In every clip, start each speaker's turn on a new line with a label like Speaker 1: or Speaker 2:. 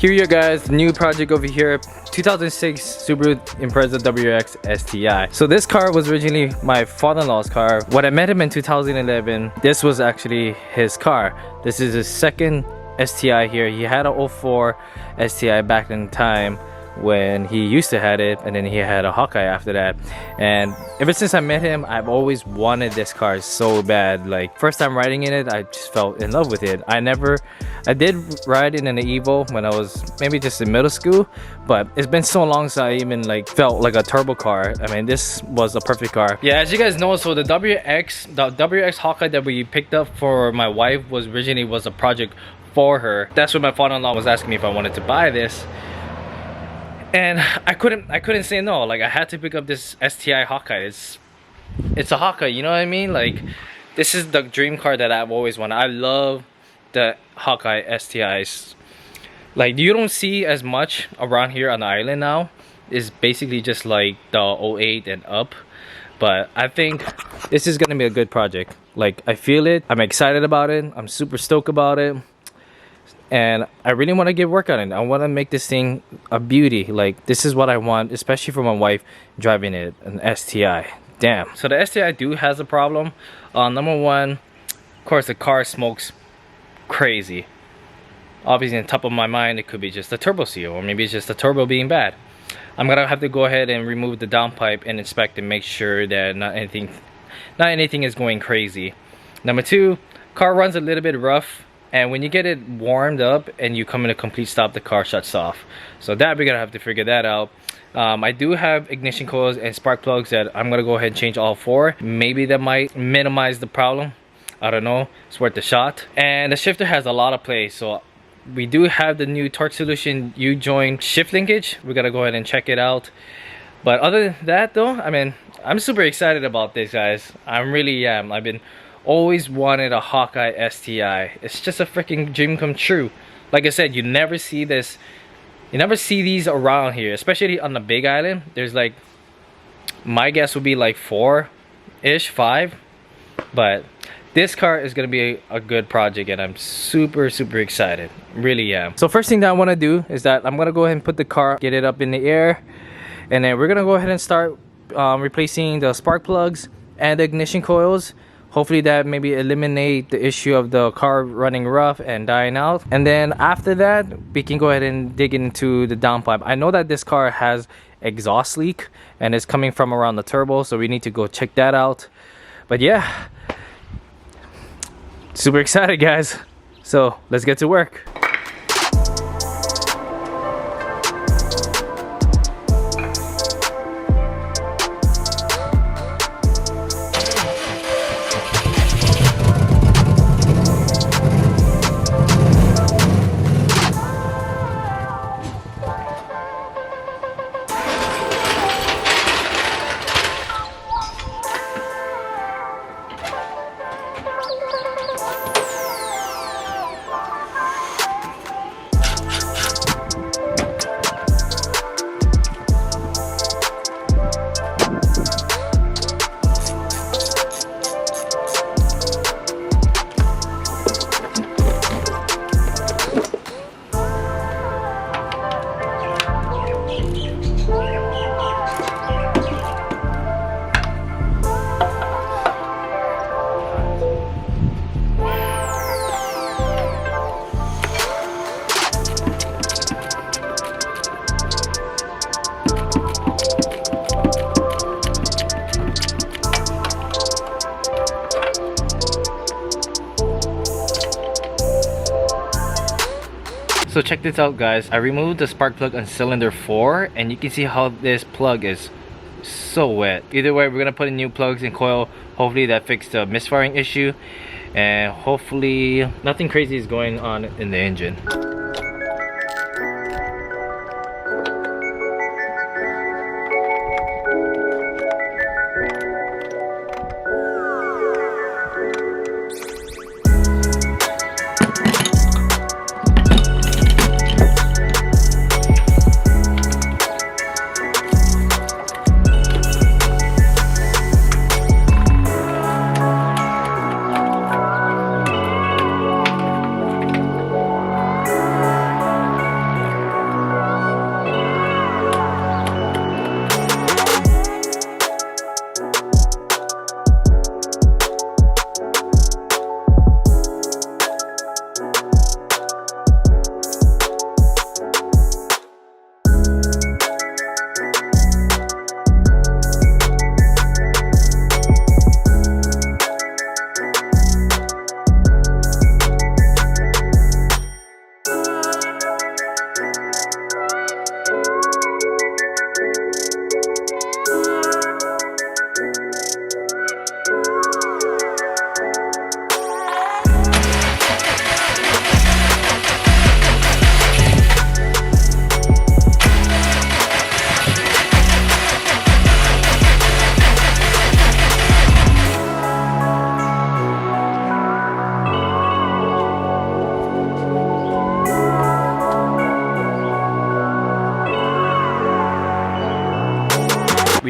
Speaker 1: Here you guys, new project over here, 2006 Subaru Impreza WRX STI. So this car was originally my father-in-law's car. When I met him in 2011, this was actually his car. This is his second STI here. He had a 04 STI back in time when he used to had it, and then he had a Hawkeye after that. And ever since I met him, I've always wanted this car so bad. Like, first time riding in it, I just fell in love with it. I did ride in an Evo when I was maybe just in middle school, but it's been so long since I even like felt like a turbo car. I mean, this was a perfect car. Yeah, as you guys know, so the WRX Hawkeye that we picked up for my wife was originally a project for her. That's when my father-in-law was asking me if I wanted to buy this. And I couldn't say no. Like, I had to pick up this STI Hawkeye. It's a Hawkeye, you know what I mean? Like, this is the dream car that I've always wanted. I love the Hawkeye STIs. Like, you don't see as much around here on the island now. It's basically just like the 08 and up. But I think this is gonna be a good project. Like, I feel it. I'm excited about it. I'm super stoked about it. And I really want to get work on it. I want to make this thing a beauty. Like, this is what I want, especially for my wife driving it, an STI. Damn. So the STI has a problem. Number one, of course, the car smokes crazy. Obviously, on top of my mind, it could be just a turbo seal, or maybe it's just the turbo being bad. I'm gonna have to go ahead and remove the downpipe and inspect and make sure that not anything is going crazy. Number two, car runs a little bit rough. And when you get it warmed up and you come in a complete stop, the car shuts off. So that we're gonna have to figure that out. I do have ignition coils and spark plugs that I'm gonna go ahead and change all four. Maybe that might minimize the problem. I don't know. It's worth a shot. And the shifter has a lot of play. So we do have the new Torque Solution U-joint shift linkage. We're gonna go ahead and check it out. But other than that though, I mean, I'm super excited about this, guys. I really am. I've been always wanted a Hawkeye STI. It's just a freaking dream come true. Like I said, you never see this, you never see these around here, especially on the Big Island. There's like, my guess would be like 4-ish, 5. But this car is gonna be a good project, and I'm super excited. Really am. So first thing that I want to do is that I'm gonna go ahead and put the car, get it up in the air, and then we're gonna go ahead and start replacing the spark plugs and the ignition coils. Hopefully that maybe eliminate the issue of the car running rough and dying out. And then after that, we can go ahead and dig into the downpipe. I know that this car has exhaust leak and it's coming from around the turbo, so we need to go check that out. But yeah, super excited, guys. So let's get to work. So check this out, guys. I removed the spark plug on cylinder 4, and you can see how this plug is so wet. Either way, we're gonna put in new plugs and coil. Hopefully that fixed the misfiring issue, and hopefully nothing crazy is going on in the engine.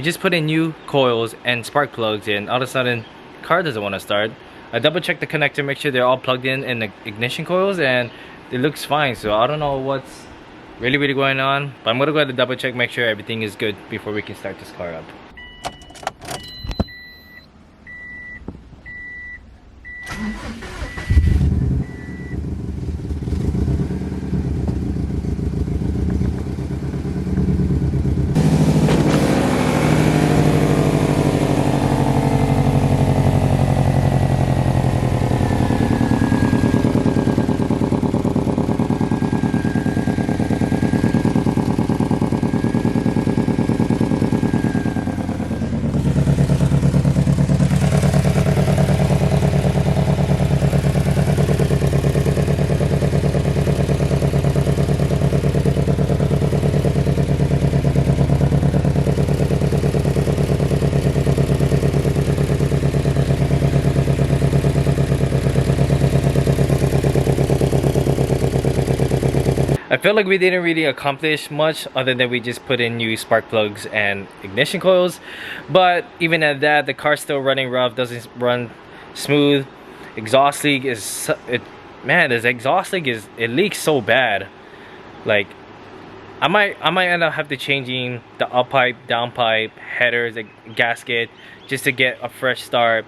Speaker 1: just put in new coils and spark plugs and all of a sudden car doesn't want to start. I double checked the connector, make sure they're all plugged in the ignition coils, and it looks fine. So I don't know what's really going on, but I'm gonna go ahead and double check, make sure everything is good before we can start this car up. I feel like we didn't really accomplish much other than we just put in new spark plugs and ignition coils, but even at that, the car's still running rough, doesn't run smooth. Exhaust leak is man, this exhaust leak it leaks so bad. Like I might end up have to changing the up pipe, down pipe, headers, the gasket, just to get a fresh start.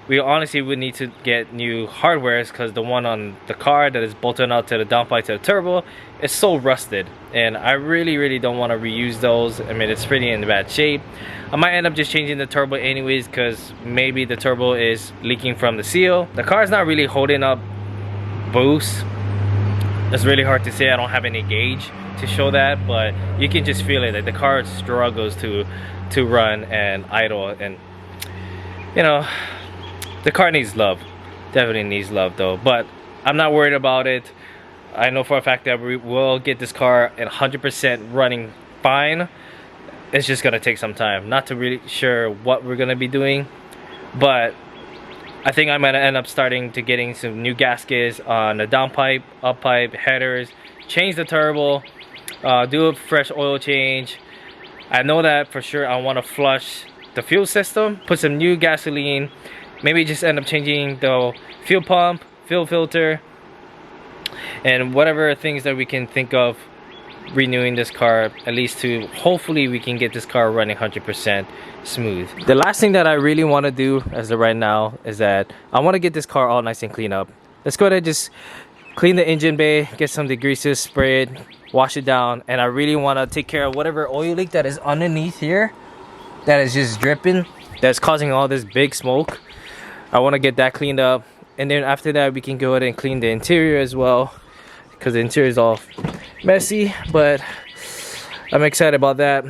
Speaker 1: We honestly would need to get new hardwares because the one on the car that is bolted out to the downpipe to the turbo is so rusted, and I really don't want to reuse those. I mean, it's pretty in bad shape. I might end up just changing the turbo anyways because maybe the turbo is leaking from the seal. The car is not really holding up boost. It's really hard to say. I don't have any gauge to show that, but you can just feel it. Like the car struggles to run and idle, and you know, the car needs love. Definitely needs love though, but I'm not worried about it. I know for a fact that we will get this car at 100% running fine. It's just gonna take some time. Not to really sure what we're gonna be doing, but I think I'm gonna end up starting to getting some new gaskets on the downpipe, up pipe, headers, change the turbo, do a fresh oil change. I know that for sure I want to flush the fuel system, put some new gasoline, maybe just end up changing the fuel pump, fuel filter, and whatever things that we can think of renewing this car, at least to hopefully we can get this car running 100% smooth. The last thing that I really want to do as of right now is that I want to get this car all nice and clean up. Let's go ahead and just clean the engine bay, get some degreaser sprayed, wash it down, and I really want to take care of whatever oil leak that is underneath here that is just dripping, that's causing all this big smoke. I want to get that cleaned up, and then after that we can go ahead and clean the interior as well, because the interior is all messy, but I'm excited about that.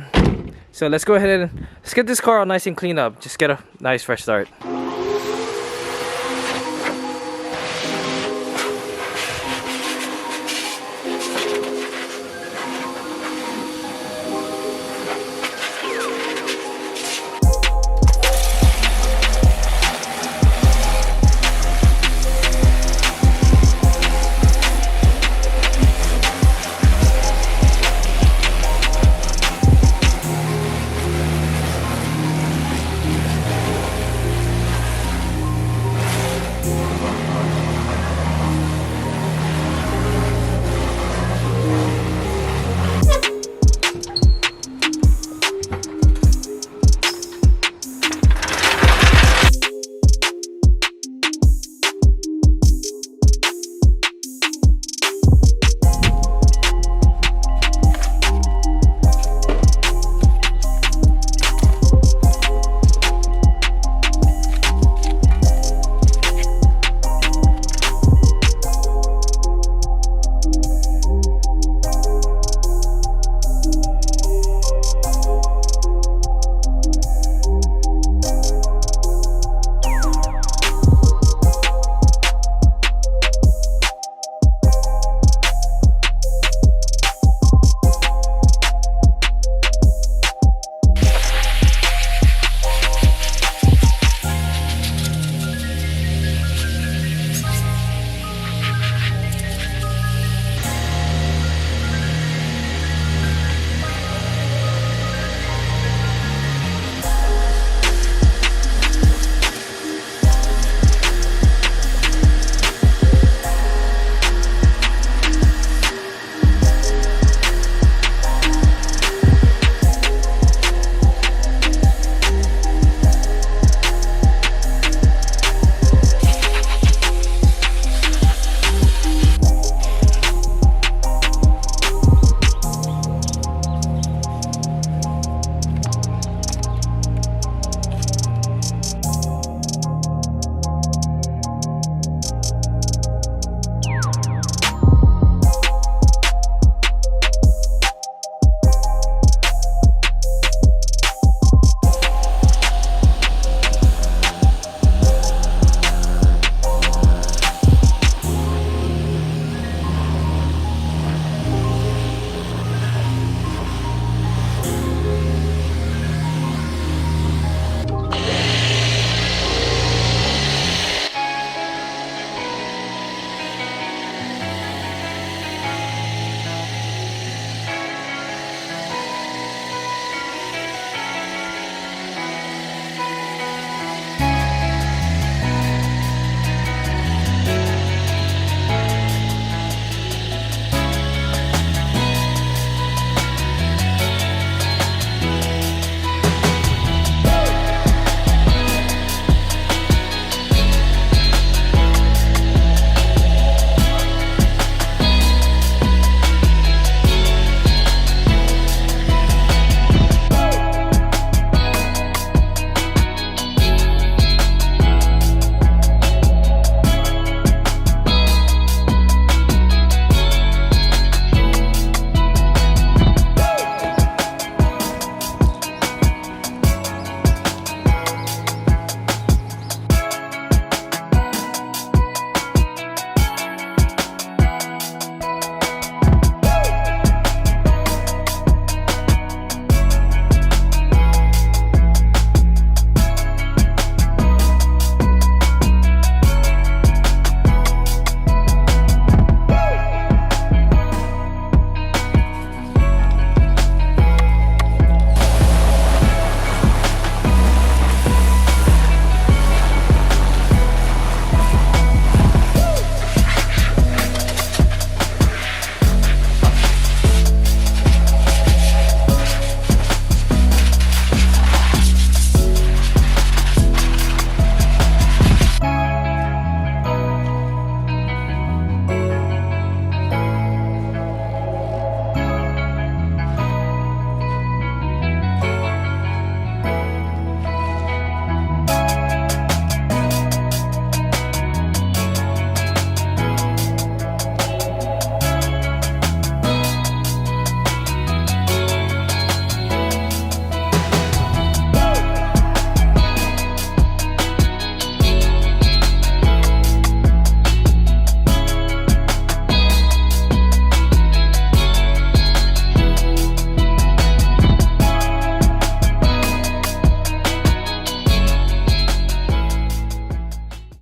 Speaker 1: So let's go ahead and let's get this car all nice and clean up, just get a nice fresh start.